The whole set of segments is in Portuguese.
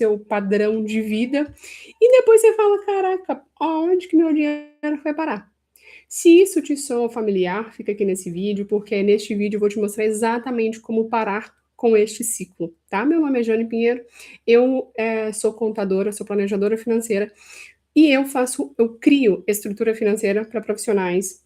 seu padrão de vida, e depois você fala: "Caraca, aonde que meu dinheiro foi parar?". Se isso te soa familiar, fica aqui nesse vídeo, porque neste vídeo eu vou te mostrar exatamente como parar com este ciclo, tá? Meu nome é Jane Pinheiro, eu sou contadora, sou planejadora financeira, e eu crio estrutura financeira para profissionais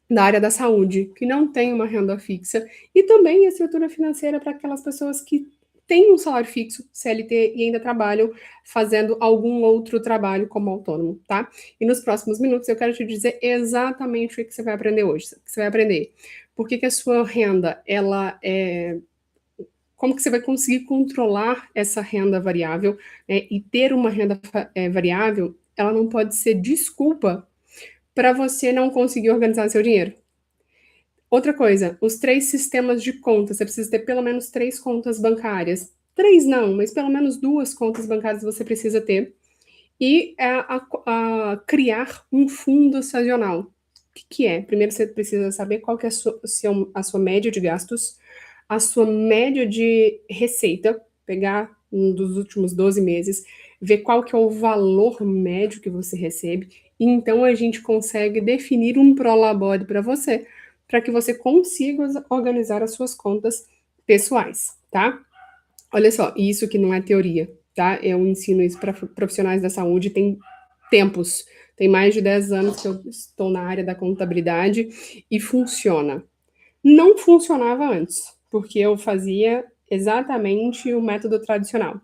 da área da saúde, que não têm uma renda fixa, e também estrutura financeira para aquelas pessoas que têm um salário fixo, CLT, e ainda trabalham fazendo algum outro trabalho como autônomo, tá? E nos próximos minutos eu quero te dizer exatamente o que você vai aprender hoje. Você vai aprender por que a sua renda, como que você vai conseguir controlar essa renda variável, né? E ter uma renda variável, ela não pode ser desculpa para você não conseguir organizar seu dinheiro. Outra coisa, os 3 sistemas de conta, você precisa ter pelo menos 3 contas bancárias. 3 não, mas pelo menos 2 contas bancárias você precisa ter. E a criar um fundo sazonal. O que é? Primeiro você precisa saber qual que é a sua média de gastos, a sua média de receita, pegar um dos últimos 12 meses, ver qual que é o valor médio que você recebe, e então a gente consegue definir um prolabore para você, para que você consiga organizar as suas contas pessoais, tá? Olha só, isso que não é teoria, tá? Eu ensino isso para profissionais da saúde tem tempos, tem mais de 10 anos que eu estou na área da contabilidade e funciona. Não funcionava antes, porque eu fazia exatamente o método tradicional.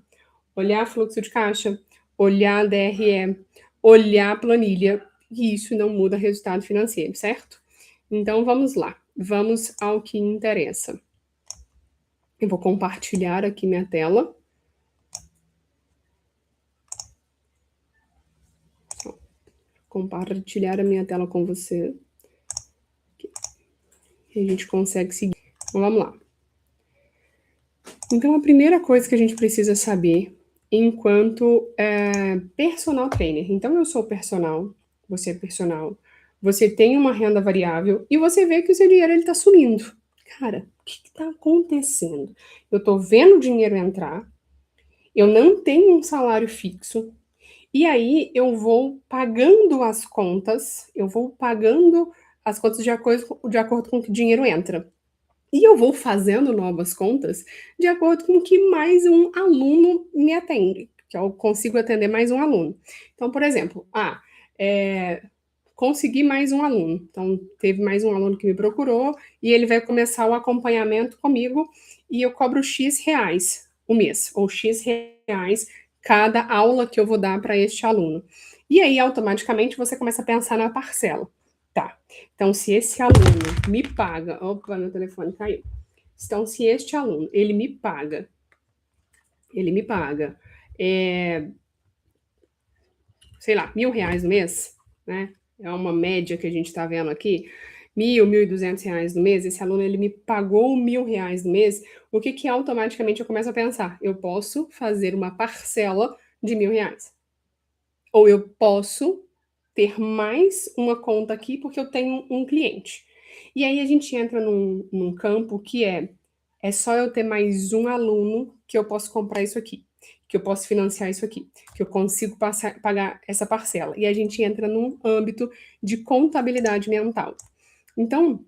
Olhar fluxo de caixa, olhar DRE, olhar planilha, e isso não muda resultado financeiro, certo? Então vamos lá, vamos ao que interessa. Eu vou compartilhar aqui minha tela. Compartilhar a minha tela com você. E a gente consegue seguir. Então vamos lá. Então a primeira coisa que a gente precisa saber enquanto personal trainer. Então eu sou personal, você é personal, você tem uma renda variável e você vê que o seu dinheiro está sumindo. Cara, o que está acontecendo? Eu estou vendo o dinheiro entrar, eu não tenho um salário fixo, e aí eu vou pagando as contas, de acordo com o que o dinheiro entra. E eu vou fazendo novas contas de acordo com que mais um aluno me atende, que eu consigo atender mais um aluno. Então, por exemplo, consegui mais um aluno. Então, teve mais um aluno que me procurou e ele vai começar o acompanhamento comigo e eu cobro X reais o mês, ou X reais cada aula que eu vou dar para este aluno. E aí, automaticamente, você começa a pensar na parcela. Tá. Então, se esse aluno me paga. Opa, meu telefone caiu. Então, se este aluno ele me paga, sei lá, R$ 1.000 no mês, né? É uma média que a gente está vendo aqui. R$ 1.000, R$ 1.200 no mês, esse aluno ele me pagou R$ 1.000 no mês, o que automaticamente eu começo a pensar? Eu posso fazer uma parcela de R$ 1.000. Ou eu posso ter mais uma conta aqui porque eu tenho um cliente. E aí a gente entra num campo que é só eu ter mais um aluno que eu posso comprar isso aqui, que eu posso financiar isso aqui, que eu consigo pagar essa parcela. E a gente entra num âmbito de contabilidade mental. Então,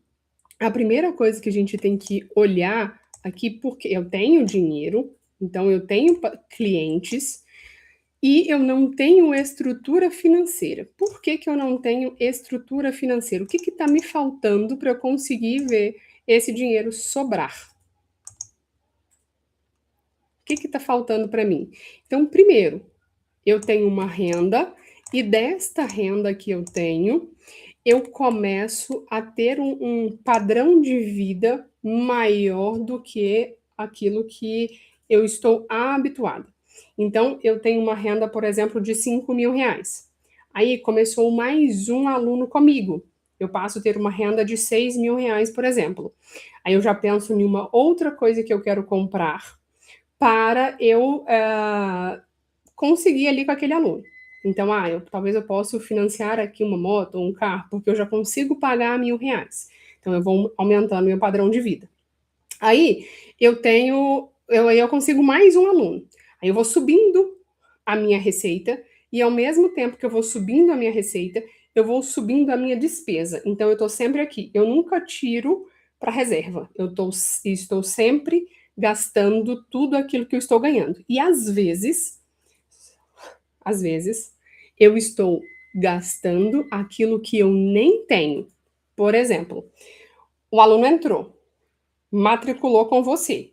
a primeira coisa que a gente tem que olhar aqui, porque eu tenho dinheiro, então eu tenho clientes, e eu não tenho estrutura financeira. Por que eu não tenho estrutura financeira? O que está me faltando para eu conseguir ver esse dinheiro sobrar? O que está faltando para mim? Então, primeiro, eu tenho uma renda e desta renda que eu tenho, eu começo a ter um padrão de vida maior do que aquilo que eu estou habituada. Então, eu tenho uma renda, por exemplo, de R$ 5.000. Aí começou mais um aluno comigo. Eu passo a ter uma renda de R$ 6.000, por exemplo. Aí eu já penso em uma outra coisa que eu quero comprar para eu conseguir ali com aquele aluno. Então, talvez eu possa financiar aqui uma moto ou um carro, porque eu já consigo pagar R$ 1.000. Então, eu vou aumentando meu padrão de vida. Aí, eu consigo mais um aluno. Aí eu vou subindo a minha receita e, ao mesmo tempo que eu vou subindo a minha receita, eu vou subindo a minha despesa. Então, eu estou sempre aqui. Eu nunca tiro para reserva. Estou sempre gastando tudo aquilo que eu estou ganhando. E às vezes, eu estou gastando aquilo que eu nem tenho. Por exemplo, o aluno entrou, matriculou com você.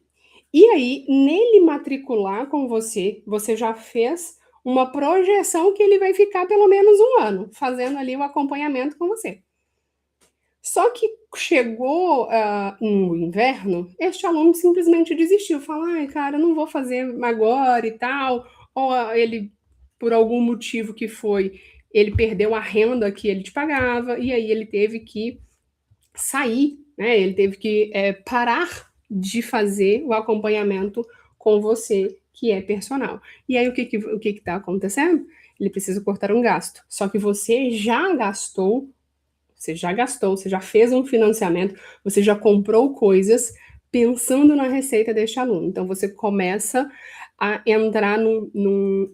E aí, nele matricular com você, você já fez uma projeção que ele vai ficar pelo menos um ano, fazendo ali o acompanhamento com você. Só que chegou no inverno, este aluno simplesmente desistiu, falou, ai, cara, eu não vou fazer agora e tal, ou ele, por algum motivo que foi, ele perdeu a renda que ele te pagava, e aí ele teve que sair, né? Ele teve que parar de fazer o acompanhamento com você, que é personal. E aí o que está acontecendo? Ele precisa cortar um gasto. Só que você já fez um financiamento, você já comprou coisas pensando na receita deste aluno. Então você começa a entrar num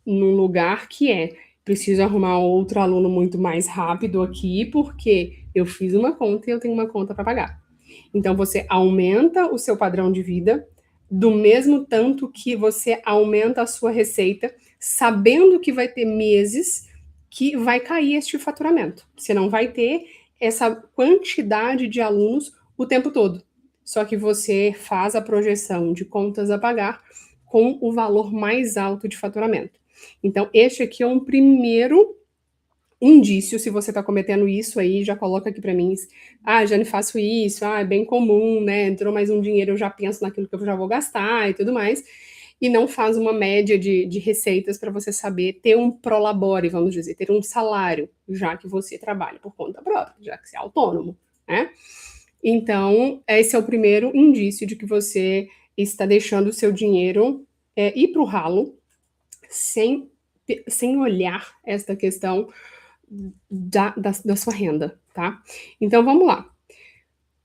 lugar que preciso arrumar outro aluno muito mais rápido aqui, porque eu fiz uma conta e eu tenho uma conta para pagar. Então você aumenta o seu padrão de vida do mesmo tanto que você aumenta a sua receita, sabendo que vai ter meses que vai cair este faturamento. Você não vai ter essa quantidade de alunos o tempo todo. Só que você faz a projeção de contas a pagar com o valor mais alto de faturamento. Então, este aqui é um primeiro indício, se você está cometendo isso aí, já coloca aqui para mim, já não faço isso, é bem comum, né, entrou mais um dinheiro, eu já penso naquilo que eu já vou gastar e tudo mais, e não faz uma média de receitas para você saber ter um prolabore, vamos dizer, ter um salário, já que você trabalha por conta própria, já que você é autônomo, né? Então, esse é o primeiro indício de que você está deixando o seu dinheiro ir para o ralo, sem olhar esta questão da sua renda, tá? Então, vamos lá.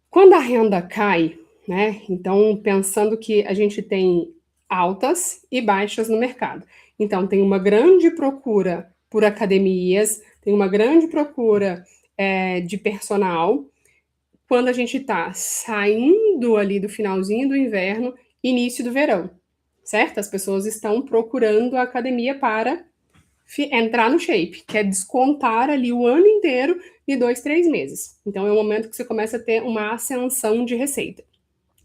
Quando a renda cai, né? Então, pensando que a gente tem altas e baixas no mercado. Então, tem uma grande procura por academias, tem uma grande procura de personal. Quando a gente está saindo ali do finalzinho do inverno, início do verão, certo? As pessoas estão procurando a academia para entrar no shape, que é descontar ali o ano inteiro de 2, 3 meses. Então é o momento que você começa a ter uma ascensão de receita.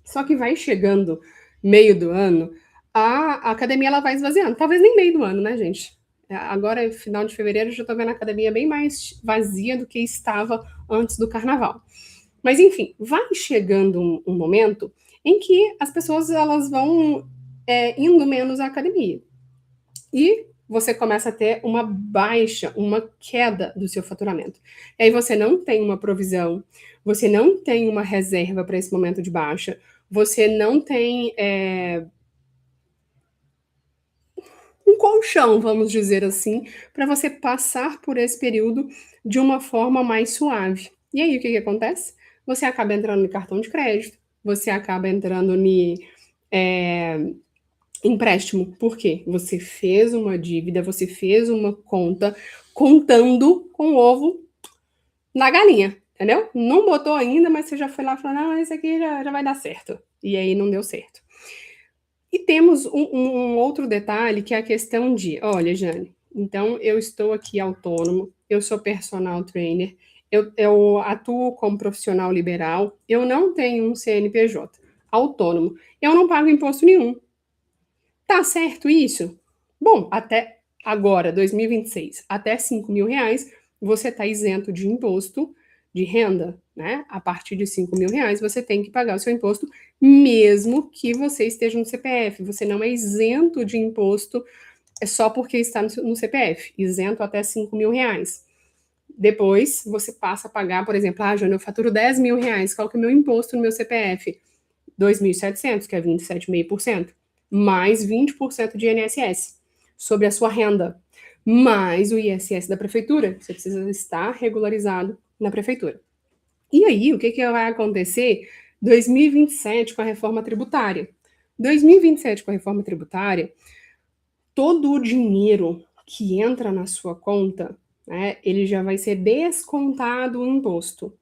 Só que vai chegando meio do ano, a academia ela vai esvaziando. Talvez nem meio do ano, né, gente? Agora, final de fevereiro, eu já tô vendo a academia bem mais vazia do que estava antes do carnaval. Mas enfim, vai chegando um momento em que as pessoas elas vão indo menos à academia. E você começa a ter uma baixa, uma queda do seu faturamento. E aí você não tem uma provisão, você não tem uma reserva para esse momento de baixa, você não tem um colchão, vamos dizer assim, para você passar por esse período de uma forma mais suave. E aí o que acontece? Você acaba entrando no cartão de crédito, você acaba entrando no empréstimo. Por quê? Você fez uma dívida, você fez uma conta contando com o ovo na galinha, entendeu? Não botou ainda, mas você já foi lá falando, não, esse aqui já vai dar certo. E aí não deu certo. E temos um outro detalhe, que é a questão de, olha, Jane, então eu estou aqui autônomo, eu sou personal trainer, eu atuo como profissional liberal, eu não tenho um CNPJ autônomo, eu não pago imposto nenhum. Tá certo isso? Bom, até agora, 2026, até 5 mil reais, você está isento de imposto de renda, né? A partir de 5 mil reais, você tem que pagar o seu imposto, mesmo que você esteja no CPF. Você não é isento de imposto só porque está no CPF, isento até 5 mil reais. Depois, você passa a pagar, por exemplo, Jana, eu faturo 10 mil reais, qual que é o meu imposto no meu CPF? 2.700, que é 27,5%, mais 20% de INSS sobre a sua renda, mais o ISS da prefeitura. Você precisa estar regularizado na prefeitura. E aí, o que vai acontecer 2027 com a reforma tributária? 2027 com a reforma tributária, todo o dinheiro que entra na sua conta, né, ele já vai ser descontado o imposto.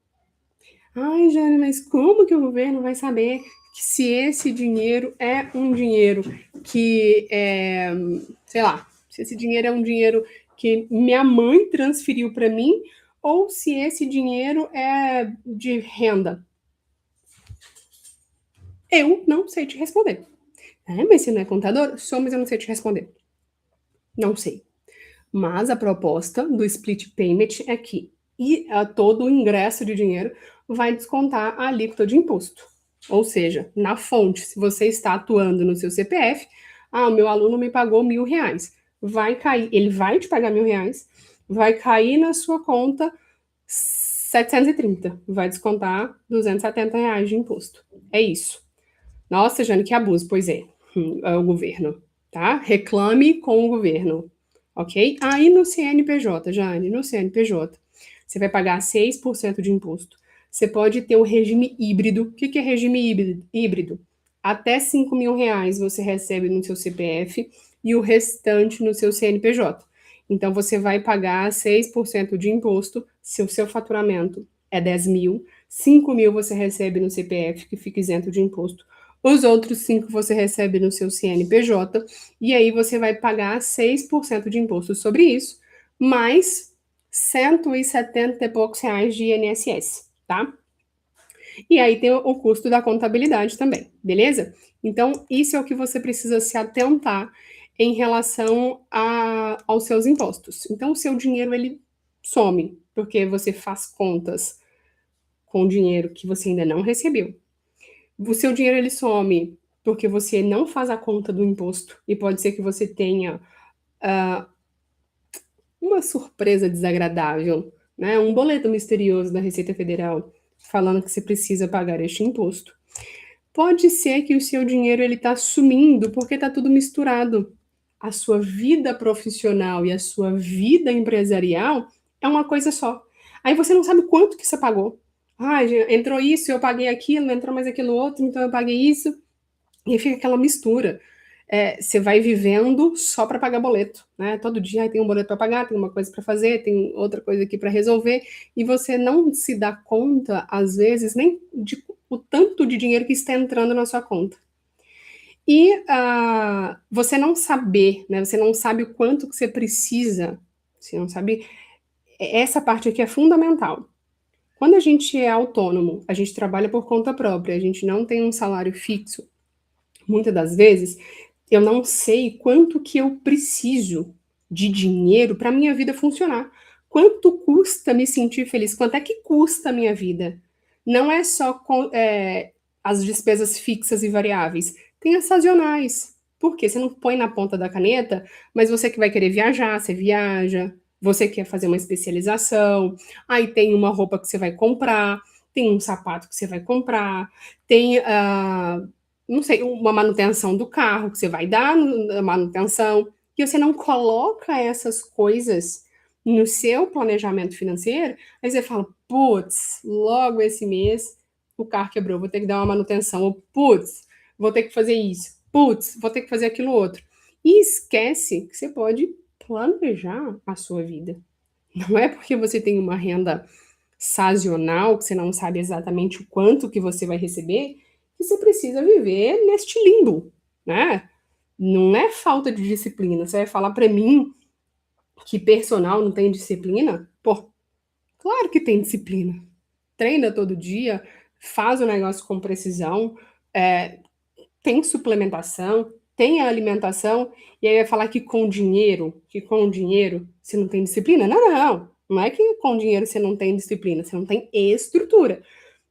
Ai, Jane, mas como que o governo vai saber que se esse dinheiro é um dinheiro que é, sei lá, se esse dinheiro é um dinheiro que minha mãe transferiu para mim ou se esse dinheiro é de renda? Eu não sei te responder. É, mas você não é contador? Sou, mas eu não sei te responder. Não sei. Mas a proposta do split payment é que todo o ingresso de dinheiro vai descontar a alíquota de imposto. Ou seja, na fonte, se você está atuando no seu CPF, o meu aluno me pagou R$ 1.000. Vai cair, ele vai te pagar R$ 1.000, vai cair na sua conta 730, vai descontar R$ 270 de imposto. É isso. Nossa, Jane, que abuso. Pois é o governo, tá? Reclame com o governo, ok? Aí no CNPJ, Jane, no CNPJ, você vai pagar 6% de imposto. Você pode ter o regime híbrido. O que é regime híbrido? Até R$ 5.000 você recebe no seu CPF e o restante no seu CNPJ. Então, você vai pagar 6% de imposto se o seu faturamento é 10 mil, 5 mil você recebe no CPF, que fica isento de imposto. Os outros 5 você recebe no seu CNPJ, e aí você vai pagar 6% de imposto sobre isso, mais 170 e poucos reais de INSS, tá? E aí tem o custo da contabilidade também, beleza? Então, isso é o que você precisa se atentar em relação aos seus impostos. Então, o seu dinheiro, ele some, porque você faz contas com dinheiro que você ainda não recebeu. O seu dinheiro ele some porque você não faz a conta do imposto e pode ser que você tenha uma surpresa desagradável, né? Um boleto misterioso da Receita Federal falando que você precisa pagar este imposto. Pode ser que o seu dinheiro ele está sumindo porque está tudo misturado. A sua vida profissional e a sua vida empresarial é uma coisa só. Aí você não sabe quanto que você pagou. Entrou isso, eu paguei aquilo, entrou mais aquilo outro, então eu paguei isso. E fica aquela mistura. Você vai vivendo só para pagar boleto, né? Todo dia tem um boleto para pagar, tem uma coisa para fazer, tem outra coisa aqui para resolver, e você não se dá conta, às vezes, nem de o tanto de dinheiro que está entrando na sua conta. E você não saber, né? Você não sabe o quanto que você precisa, você não sabe. Essa parte aqui é fundamental. Quando a gente é autônomo, a gente trabalha por conta própria, a gente não tem um salário fixo. Muitas das vezes, eu não sei quanto que eu preciso de dinheiro para minha vida funcionar. Quanto custa me sentir feliz? Quanto é que custa a minha vida? Não é só as despesas fixas e variáveis. Tem as sazonais. Por quê? Você não põe na ponta da caneta, mas você que vai querer viajar, você viaja. Você quer fazer uma especialização. Aí tem uma roupa que você vai comprar. Tem um sapato que você vai comprar. Tem não sei, uma manutenção do carro que você vai dar na manutenção, e você não coloca essas coisas no seu planejamento financeiro, aí você fala, putz, logo esse mês o carro quebrou, vou ter que dar uma manutenção, ou putz, vou ter que fazer isso, putz, vou ter que fazer aquilo outro. E esquece que você pode planejar a sua vida. Não é porque você tem uma renda sazonal, que você não sabe exatamente o quanto que você vai receber, que você precisa viver neste limbo, né? Não é falta de disciplina. Você vai falar para mim que personal não tem disciplina? Pô, claro que tem disciplina. Treina todo dia, faz o negócio com precisão, tem suplementação, tem a alimentação, e aí vai falar que com dinheiro você não tem disciplina? Não, não, não. Não é que com dinheiro você não tem disciplina, você não tem estrutura.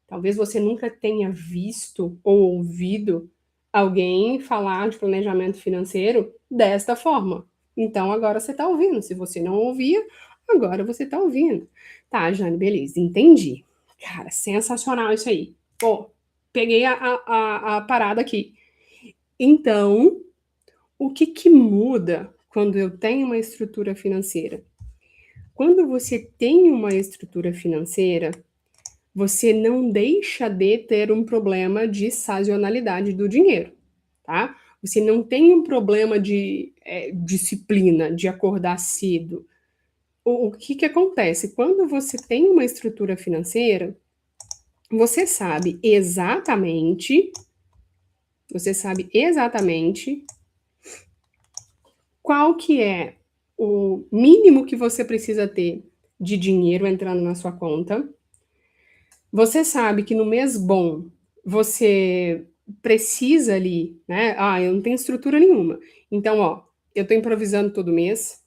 Talvez você nunca tenha visto ou ouvido alguém falar de planejamento financeiro desta forma. Então agora você está ouvindo. Se você não ouvia, agora você está ouvindo. Tá, Jane, beleza, entendi. Cara, sensacional isso aí. Pô, peguei a parada aqui. Então, o que que muda quando eu tenho uma estrutura financeira? Quando você tem uma estrutura financeira, você não deixa de ter um problema de sazonalidade do dinheiro, tá? você não tem um problema de disciplina, de acordar cedo. O que que acontece? Quando você tem uma estrutura financeira, você sabe exatamente qual que é o mínimo que você precisa ter de dinheiro entrando na sua conta. Você sabe que no mês bom você precisa ali, né? Ah, eu não tenho estrutura nenhuma. Então, ó, eu tô improvisando todo mês.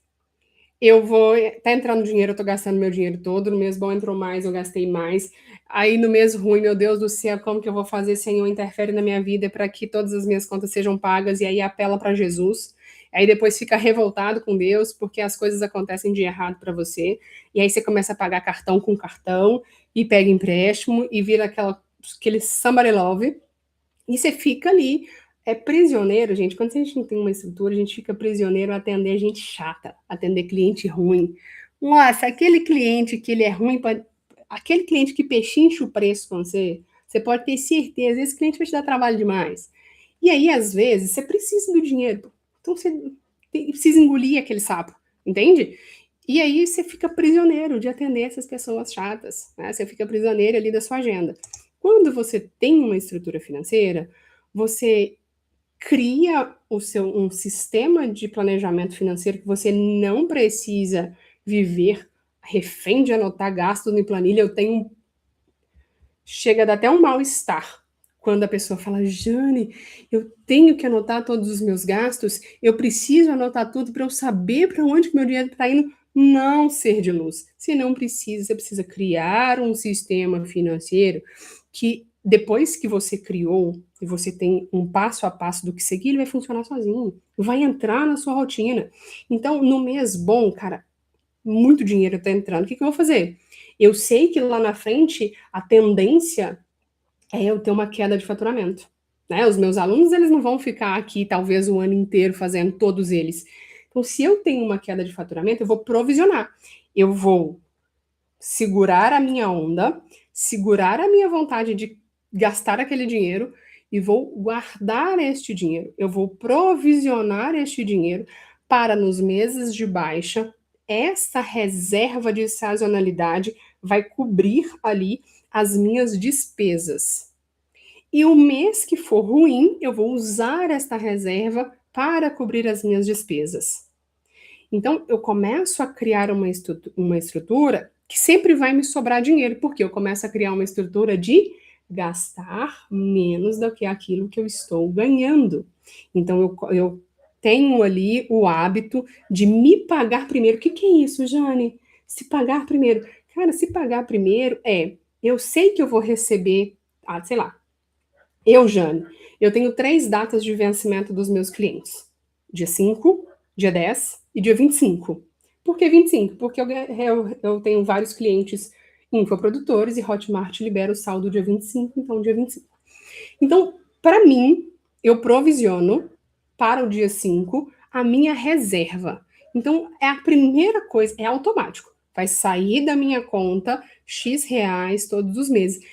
Eu vou. Tá entrando dinheiro, eu tô gastando meu dinheiro todo. No mês bom entrou mais, eu gastei mais. Aí no mês ruim, meu Deus do céu, como que eu vou fazer, Senhor, interfere na minha vida para que todas as minhas contas sejam pagas? E aí apela para Jesus. Aí depois fica revoltado com Deus porque as coisas acontecem de errado para você. E aí você começa a pagar cartão com cartão e pega empréstimo e vira aquele somebody love. E você fica ali, prisioneiro, gente. Quando a gente não tem uma estrutura, a gente fica prisioneiro a atender gente chata, atender cliente ruim. Nossa, aquele cliente que ele é ruim, aquele cliente que pechincha o preço com você, você pode ter certeza, esse cliente vai te dar trabalho demais. E aí, às vezes, você precisa do dinheiro. Então, você precisa engolir aquele sapo, entende? E aí, você fica prisioneiro de atender essas pessoas chatas, né? Você fica prisioneiro ali da sua agenda. Quando você tem uma estrutura financeira, você cria um sistema de planejamento financeiro que você não precisa viver refém de anotar gastos em planilha. Chega a dar até um mal-estar quando a pessoa fala, Jane, eu tenho que anotar todos os meus gastos, eu preciso anotar tudo para eu saber para onde que meu dinheiro está indo. Não, ser de luz. Você não precisa, você precisa criar um sistema financeiro que depois que você criou e você tem um passo a passo do que seguir, ele vai funcionar sozinho, vai entrar na sua rotina. Então, no mês bom, cara, muito dinheiro está entrando, o que que eu vou fazer? Eu sei que lá na frente a tendência é eu ter uma queda de faturamento, né? Os meus alunos, eles não vão ficar aqui talvez o ano inteiro fazendo todos eles. Então, se eu tenho uma queda de faturamento, eu vou provisionar. Eu vou segurar a minha onda, segurar a minha vontade de gastar aquele dinheiro e vou guardar este dinheiro. Eu vou provisionar este dinheiro para nos meses de baixa, esta reserva de sazonalidade vai cobrir ali as minhas despesas. E o mês que for ruim, eu vou usar esta reserva para cobrir as minhas despesas. Então, eu começo a criar uma estrutura que sempre vai me sobrar dinheiro, porque eu começo a criar uma estrutura de gastar menos do que aquilo que eu estou ganhando. Então, eu tenho ali o hábito de me pagar primeiro. O que, que é isso, Jane? Se pagar primeiro. Cara, se pagar primeiro eu sei que eu vou receber, sei lá, Jane, eu tenho 3 datas de vencimento dos meus clientes. Dia 5, dia 10 e dia 25. Por que 25? Porque eu tenho vários clientes infoprodutores e Hotmart libera o saldo dia 25, então dia 25. Então, para mim, eu provisiono para o dia 5 a minha reserva. Então, é a primeira coisa, é automático. Vai sair da minha conta X reais todos os meses.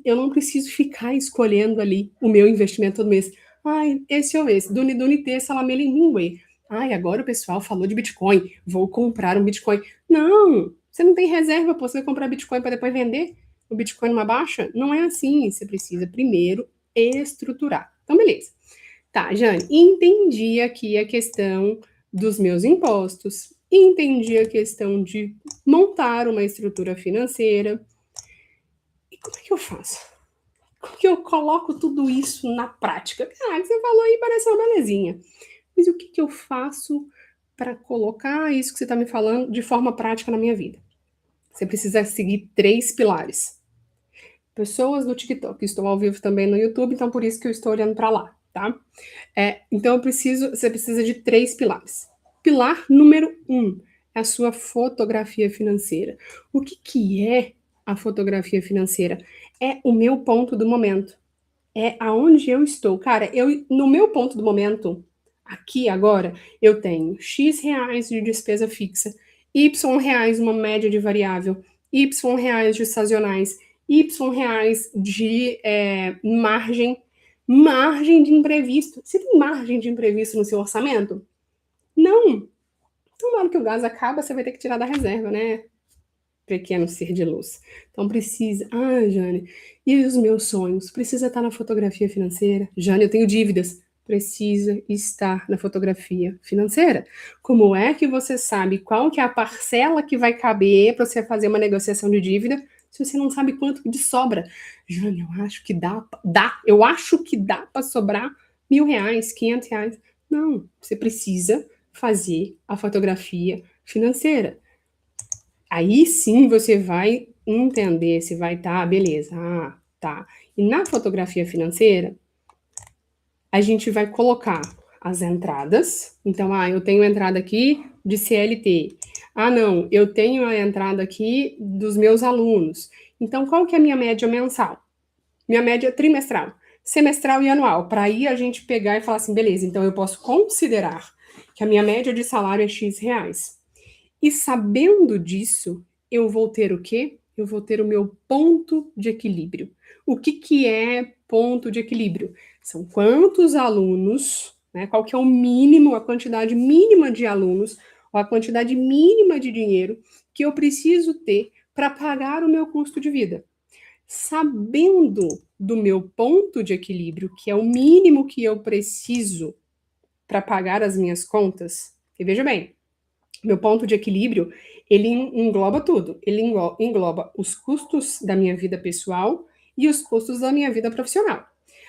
Eu não preciso ficar escolhendo ali o meu investimento todo mês. Ai, esse ou esse. Duni Duni T, Salamele Mingue. Ai, agora o pessoal falou de Bitcoin. Vou comprar um Bitcoin. Não, você não tem reserva, pô. Você vai comprar Bitcoin para depois vender o Bitcoin numa baixa? Não é assim. Você precisa primeiro estruturar. Então, beleza. Tá, Jane, entendi aqui a questão dos meus impostos, entendi a questão de montar uma estrutura financeira. E como é que eu faço? Como que eu coloco tudo isso na prática? Ah, você falou aí, parece uma belezinha. Mas o que que eu faço para colocar isso que você está me falando de forma prática na minha vida? Você precisa seguir 3 pilares. Pessoas do TikTok, estou ao vivo também no YouTube, então por isso que eu estou olhando para lá, tá? Então você precisa de 3 pilares. Pilar número 1 é a sua fotografia financeira. O que que é a fotografia financeira? É o meu ponto do momento. É aonde eu estou. Cara, no meu ponto do momento, aqui agora, eu tenho X reais de despesa fixa, Y reais uma média de variável, Y reais de sazonais, Y reais de margem Margem de imprevisto. Você tem margem de imprevisto no seu orçamento? Não. Então, na hora que o gás acaba, você vai ter que tirar da reserva, né? Pequeno ser de luz. Então precisa. Ah, Jane, e os meus sonhos? Precisa estar na fotografia financeira? Jane, eu tenho dívidas. Precisa estar na fotografia financeira. Como é que você sabe qual que é a parcela que vai caber para você fazer uma negociação de dívida se você não sabe quanto de sobra? Jane, eu acho que eu acho que dá para sobrar R$ 1.000, R$ 500. Não, você precisa fazer a fotografia financeira. Aí sim você vai entender se vai estar, beleza, tá. E na fotografia financeira, a gente vai colocar as entradas. Então, eu tenho entrada aqui de CLT. Não, eu tenho a entrada aqui dos meus alunos. Então, qual que é a minha média mensal? Minha média trimestral, semestral e anual. Para aí a gente pegar e falar assim, beleza, então eu posso considerar que a minha média de salário é X reais. E sabendo disso, eu vou ter o quê? Eu vou ter o meu ponto de equilíbrio. O que é ponto de equilíbrio? São quantos alunos, né? Qual que é o mínimo, a quantidade mínima de alunos, ou a quantidade mínima de dinheiro que eu preciso ter para pagar o meu custo de vida. Sabendo do meu ponto de equilíbrio, que é o mínimo que eu preciso para pagar as minhas contas, e veja bem, meu ponto de equilíbrio, ele engloba tudo. Ele engloba os custos da minha vida pessoal e os custos da minha vida profissional.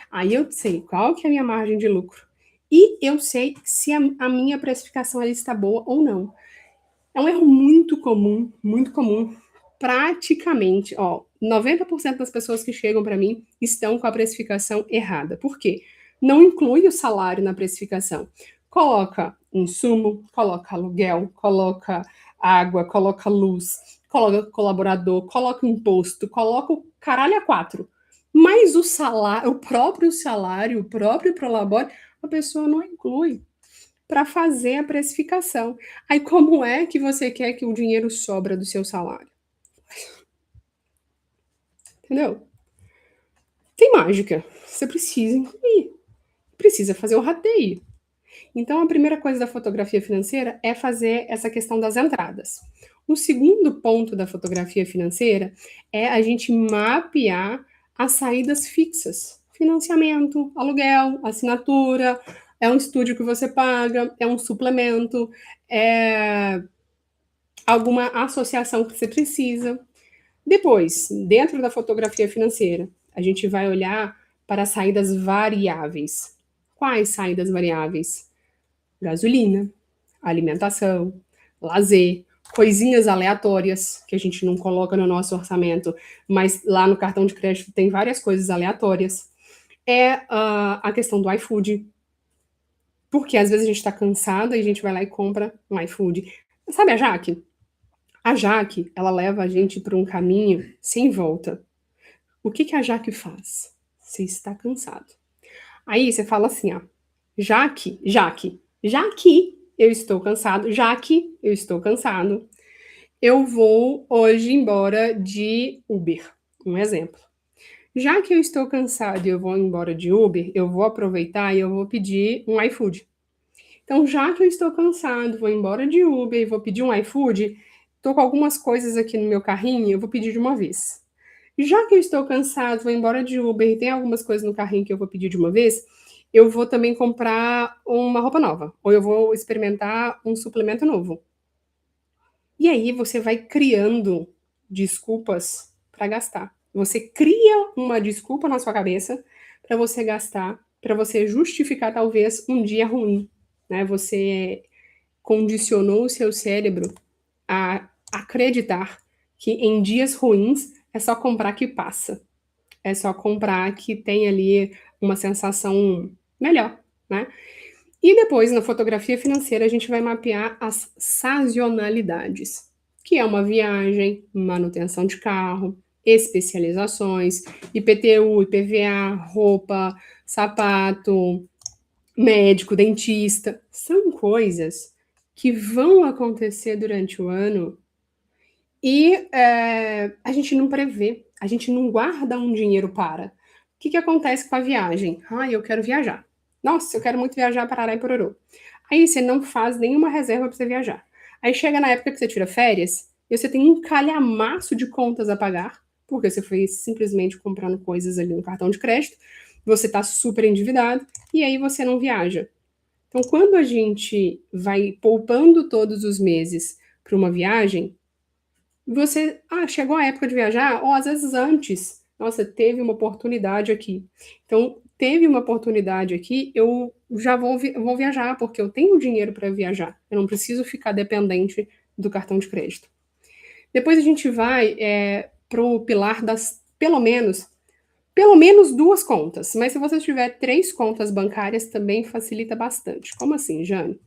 Aí eu sei qual que é a minha margem de lucro. E eu sei se a minha precificação ela está boa ou não. É um erro muito comum, muito comum. Praticamente, 90% das pessoas que chegam para mim estão com a precificação errada. Por quê? Não inclui o salário na precificação. Coloca insumo, coloca aluguel, coloca água, coloca luz, coloca colaborador, coloca imposto, coloca o caralho a quatro. Mas o salário, o próprio prolabore, a pessoa não inclui para fazer a precificação. Aí, como é que você quer que o dinheiro sobra do seu salário? Entendeu? Tem mágica. Você precisa incluir. Precisa fazer o rateio. Então, a primeira coisa da fotografia financeira é fazer essa questão das entradas. O segundo ponto da fotografia financeira é a gente mapear as saídas fixas. Financiamento, aluguel, assinatura, é um estúdio que você paga, é um suplemento, é alguma associação que você precisa. Depois, dentro da fotografia financeira, a gente vai olhar para as saídas variáveis. Quais saídas variáveis? Gasolina, alimentação, lazer, coisinhas aleatórias que a gente não coloca no nosso orçamento, mas lá no cartão de crédito tem várias coisas aleatórias. É a questão do iFood, porque às vezes a gente está cansado e a gente vai lá e compra um iFood. Sabe a Jaque? A Jaque, ela leva a gente para um caminho sem volta. O que que a Jaque faz? Você está cansado. Aí você fala assim, já que eu estou cansado, já que eu estou cansado, eu vou hoje embora de Uber. Um exemplo. Já que eu estou cansado e eu vou embora de Uber, eu vou aproveitar e eu vou pedir um iFood. Então, já que eu estou cansado, vou embora de Uber e vou pedir um iFood, estou com algumas coisas aqui no meu carrinho, eu vou pedir de uma vez. Já que eu estou cansado, vou embora de Uber e tem algumas coisas no carrinho que eu vou pedir de uma vez, eu vou também comprar uma roupa nova, ou eu vou experimentar um suplemento novo. E aí você vai criando desculpas para gastar. Você cria uma desculpa na sua cabeça para você gastar, para você justificar talvez um dia ruim, né? Você condicionou o seu cérebro a acreditar que em dias ruins é só comprar que passa. É só comprar que tem ali uma sensação melhor, né? E depois, na fotografia financeira, a gente vai mapear as sazonalidades, que é uma viagem, manutenção de carro, especializações, IPTU, IPVA, roupa, sapato, médico, dentista. São coisas que vão acontecer durante o ano e a gente não prevê, a gente não guarda um dinheiro para. que acontece com a viagem? Ah, eu quero viajar. Nossa, eu quero muito viajar para Ará e Pororô. Aí você não faz nenhuma reserva para você viajar. Aí chega na época que você tira férias e você tem um calhamaço de contas a pagar, porque você foi simplesmente comprando coisas ali no cartão de crédito, você está super endividado e aí você não viaja. Então, quando a gente vai poupando todos os meses para uma viagem, você, chegou a época de viajar, ou às vezes antes, nossa, teve uma oportunidade aqui. Então, teve uma oportunidade aqui, eu já vou viajar, porque eu tenho dinheiro para viajar. Eu não preciso ficar dependente do cartão de crédito. Depois a gente vai para o pilar das, pelo menos duas contas. Mas se você tiver três contas bancárias, também facilita bastante. Como assim, Jane?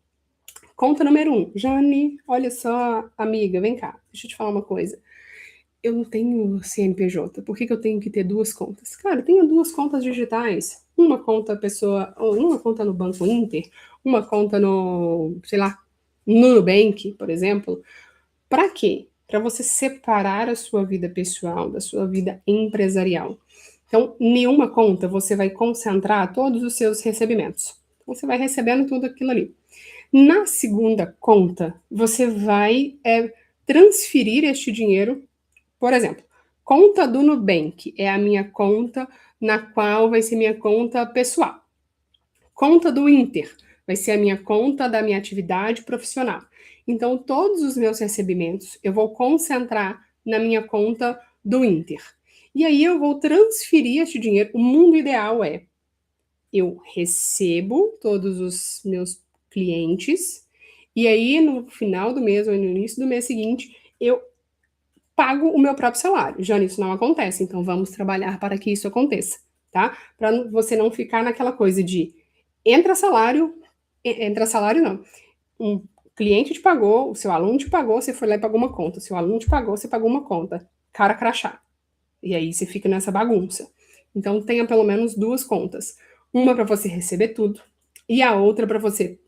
Conta número um. Jane, olha só, amiga, vem cá, deixa eu te falar uma coisa. Eu não tenho CNPJ. Por que eu tenho que ter duas contas? Cara, tenha duas contas digitais. Uma conta pessoa, ou uma conta no Banco Inter, uma conta no, sei lá, no Nubank, por exemplo. Para quê? Para você separar a sua vida pessoal da sua vida empresarial. Então, nenhuma conta você vai concentrar todos os seus recebimentos. Então, você vai recebendo tudo aquilo ali. Na segunda conta, você vai transferir este dinheiro, por exemplo, conta do Nubank é a minha conta na qual vai ser minha conta pessoal. Conta do Inter vai ser a minha conta da minha atividade profissional. Então, todos os meus recebimentos eu vou concentrar na minha conta do Inter. E aí eu vou transferir este dinheiro. O mundo ideal é eu recebo todos os meus clientes e aí no final do mês ou no início do mês seguinte eu pago o meu próprio salário. Já isso não acontece, então vamos trabalhar para que isso aconteça, tá? Para você não ficar naquela coisa de entra salário não. Um cliente te pagou, o seu aluno te pagou, você foi lá e pagou uma conta. O seu aluno te pagou, você pagou uma conta. Cara crachá. E aí você fica nessa bagunça. Então tenha pelo menos duas contas. Uma para você receber tudo e a outra para você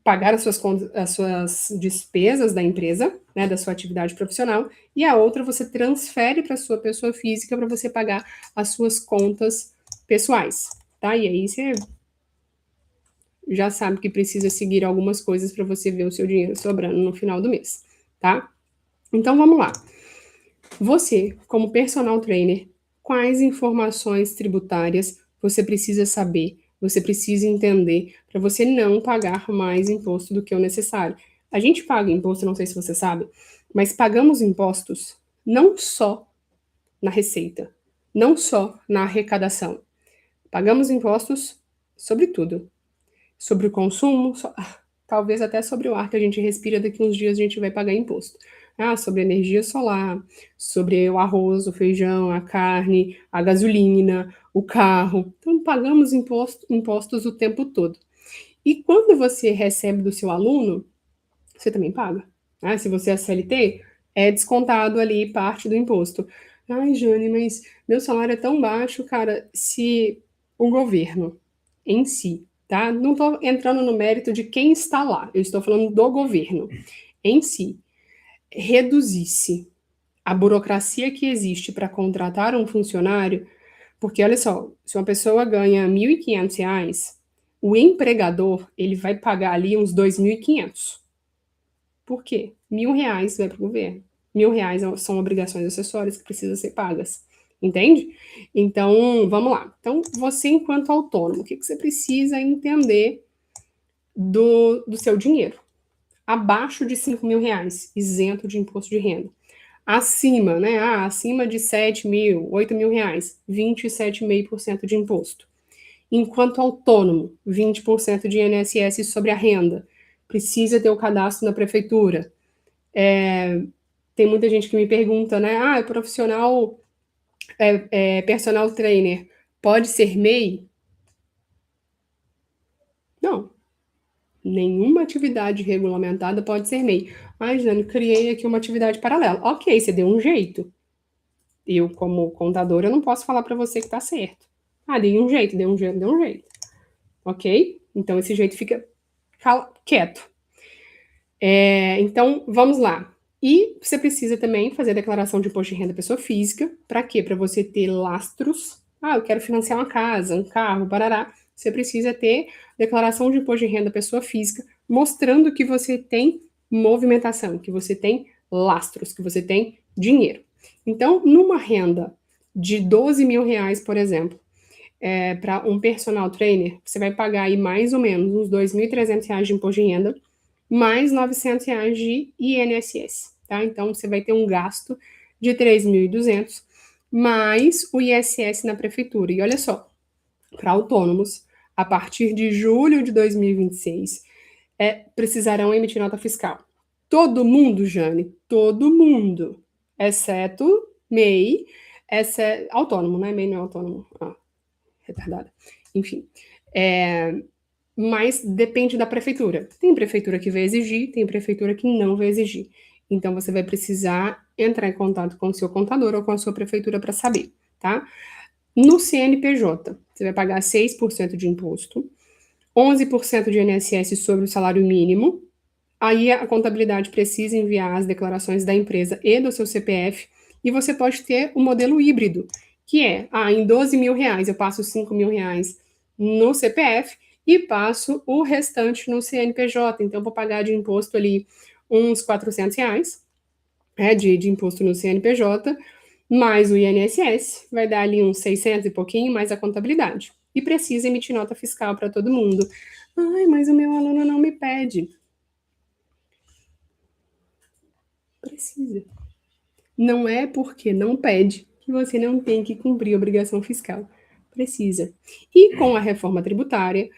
pagar as suas despesas da empresa, né, da sua atividade profissional, e a outra você transfere para a sua pessoa física para você pagar as suas contas pessoais, tá? E aí você já sabe que precisa seguir algumas coisas para você ver o seu dinheiro sobrando no final do mês, tá? Então vamos lá. Você, como personal trainer, quais informações tributárias você precisa saber, você precisa entender para você não pagar mais imposto do que o necessário? A gente paga imposto, não sei se você sabe, mas pagamos impostos não só na receita, não só na arrecadação. Pagamos impostos sobre tudo. Sobre o consumo, talvez até sobre o ar que a gente respira, daqui uns dias a gente vai pagar imposto. Sobre energia solar, sobre o arroz, o feijão, a carne, a gasolina, o carro. Então, pagamos impostos o tempo todo. E quando você recebe do seu aluno, você também paga. Se você é CLT, é descontado ali parte do imposto. Ai, Jane, mas meu salário é tão baixo, cara. Se o governo em si, tá? Não estou entrando no mérito de quem está lá, eu estou falando do governo em si, reduzisse a burocracia que existe para contratar um funcionário, porque olha só, se uma pessoa ganha R$ 1.500, o empregador ele vai pagar ali uns 2.500. Por quê? R$ 1.000 vai para o governo. R$ 1.000 são obrigações acessórias que precisam ser pagas. Entende? Então, vamos lá. Então, você, enquanto autônomo, o que você precisa entender do seu dinheiro? Abaixo de R$ 5.000, isento de imposto de renda. Acima, né? Acima de 7.000, R$ 8.000, 27,5% de imposto. Enquanto autônomo, 20% de INSS sobre a renda. Precisa ter o cadastro na prefeitura. Tem muita gente que me pergunta, né? Profissional, personal trainer, pode ser MEI? Não. Nenhuma atividade regulamentada pode ser MEI. Jane, criei aqui uma atividade paralela. Ok, você deu um jeito. Eu, como contadora, não posso falar para você que está certo. Dei um jeito, deu um jeito, deu um jeito. Ok? Então, esse jeito fica quieto. Então, vamos lá. E você precisa também fazer a declaração de imposto de renda pessoa física. Para quê? Para você ter lastros eu quero financiar uma casa, um carro, barará. Você precisa ter declaração de imposto de renda pessoa física, mostrando que você tem movimentação, que você tem lastros, que você tem dinheiro. Então, numa renda de 12 mil reais, por exemplo, para um personal trainer, você vai pagar aí mais ou menos uns 2.300 reais de imposto de renda, mais 900 reais de INSS, tá? Então, você vai ter um gasto de 3.200, mais o ISS na prefeitura. E olha só, para autônomos, a partir de julho de 2026, precisarão emitir nota fiscal. Todo mundo, Jane, todo mundo, exceto MEI, autônomo, né? MEI não é autônomo. Retardada. Enfim. Mas depende da prefeitura. Tem prefeitura que vai exigir, tem prefeitura que não vai exigir. Então você vai precisar entrar em contato com o seu contador ou com a sua prefeitura para saber, tá? No CNPJ, você vai pagar 6% de imposto, 11% de INSS sobre o salário mínimo. Aí a contabilidade precisa enviar as declarações da empresa e do seu CPF, e você pode ter o modelo híbrido, que é, em 12 mil reais eu passo 5 mil reais no CPF e passo o restante no CNPJ. Então, eu vou pagar de imposto ali uns 400 reais, de imposto no CNPJ, mais o INSS, vai dar ali uns 600 e pouquinho, mais a contabilidade. E precisa emitir nota fiscal para todo mundo. Ai, mas o meu aluno não me pede. Precisa. Não é porque não pede que você não tem que cumprir a obrigação fiscal. Precisa. E com a reforma tributária,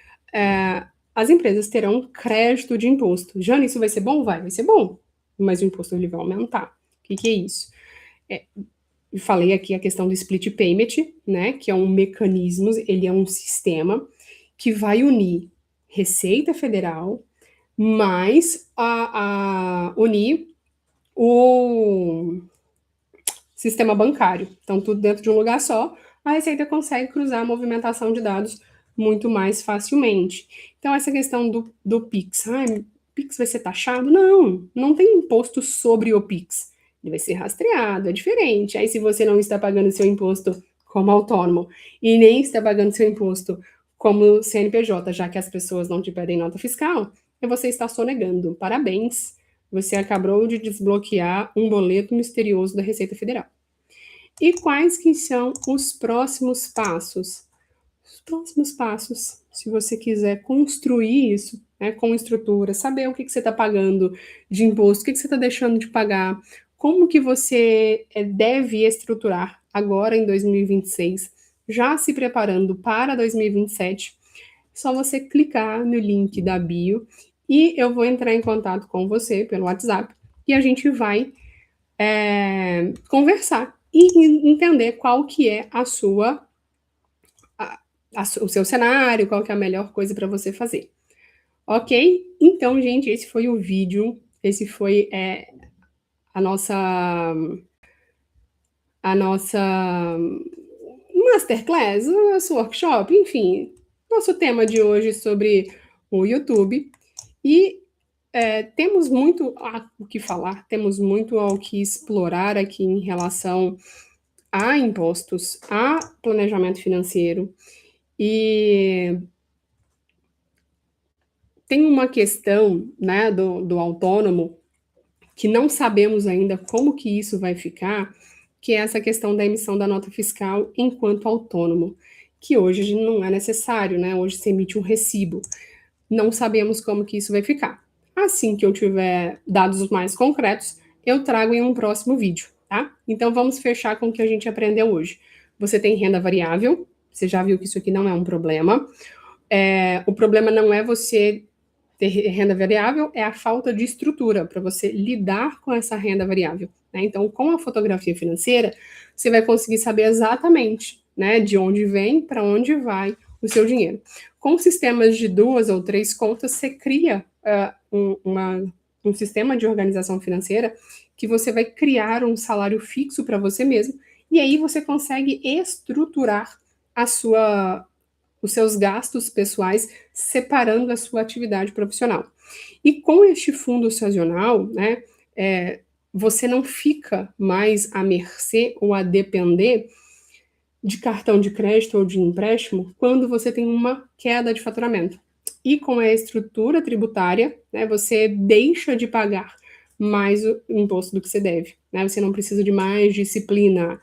as empresas terão crédito de imposto. Jane, isso vai ser bom? Vai ser bom. Mas o imposto ele vai aumentar. O que é isso? Falei aqui a questão do split payment, né? Que é um mecanismo, ele é um sistema que vai unir Receita Federal mais unir o sistema bancário. Então, tudo dentro de um lugar só, a Receita consegue cruzar a movimentação de dados muito mais facilmente. Então, essa questão do PIX, PIX vai ser taxado? Não, não tem imposto sobre o PIX. Ele vai ser rastreado, é diferente. Aí, se você não está pagando seu imposto como autônomo e nem está pagando seu imposto como CNPJ, já que as pessoas não te pedem nota fiscal, você está sonegando. Parabéns, você acabou de desbloquear um boleto misterioso da Receita Federal. E quais que são os próximos passos? Os próximos passos, se você quiser construir isso, né, com estrutura, saber o que você está pagando de imposto, o que você está deixando de pagar, como que você deve estruturar agora em 2026, já se preparando para 2027, só você clicar no link da bio e eu vou entrar em contato com você pelo WhatsApp e a gente vai conversar e entender qual que é o seu cenário, qual que é a melhor coisa para você fazer. Ok? Então, gente, esse foi o vídeo, esse foi a nossa masterclass, nosso workshop, enfim, nosso tema de hoje sobre o YouTube. E temos muito o que falar, temos muito ao que explorar aqui em relação a impostos, a planejamento financeiro. E tem uma questão, né, do autônomo que não sabemos ainda como que isso vai ficar, que é essa questão da emissão da nota fiscal enquanto autônomo, que hoje não é necessário, né? Hoje se emite um recibo. Não sabemos como que isso vai ficar. Assim que eu tiver dados mais concretos, eu trago em um próximo vídeo, tá? Então vamos fechar com o que a gente aprendeu hoje. Você tem renda variável, você já viu que isso aqui não é um problema. O problema não é você ter renda variável, é a falta de estrutura para você lidar com essa renda variável, né? Então, com a fotografia financeira, você vai conseguir saber exatamente, né, de onde vem, para onde vai o seu dinheiro. Com sistemas de 2 ou 3 contas, você cria um sistema de organização financeira que você vai criar um salário fixo para você mesmo, e aí você consegue estruturar os seus gastos pessoais, separando a sua atividade profissional. E com este fundo sazonal, né, você não fica mais à mercê ou a depender de cartão de crédito ou de empréstimo quando você tem uma queda de faturamento. E com a estrutura tributária, né, você deixa de pagar mais o imposto do que você deve, né? Você não precisa de mais disciplina,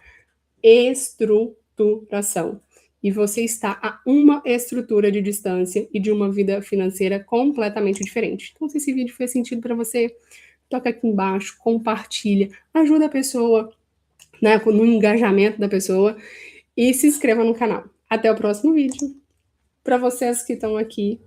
estruturação. E você está a uma estrutura de distância e de uma vida financeira completamente diferente. Então, se esse vídeo fez sentido para você, toca aqui embaixo, compartilha, ajuda a pessoa, né, no engajamento da pessoa e se inscreva no canal. Até o próximo vídeo. Para vocês que estão aqui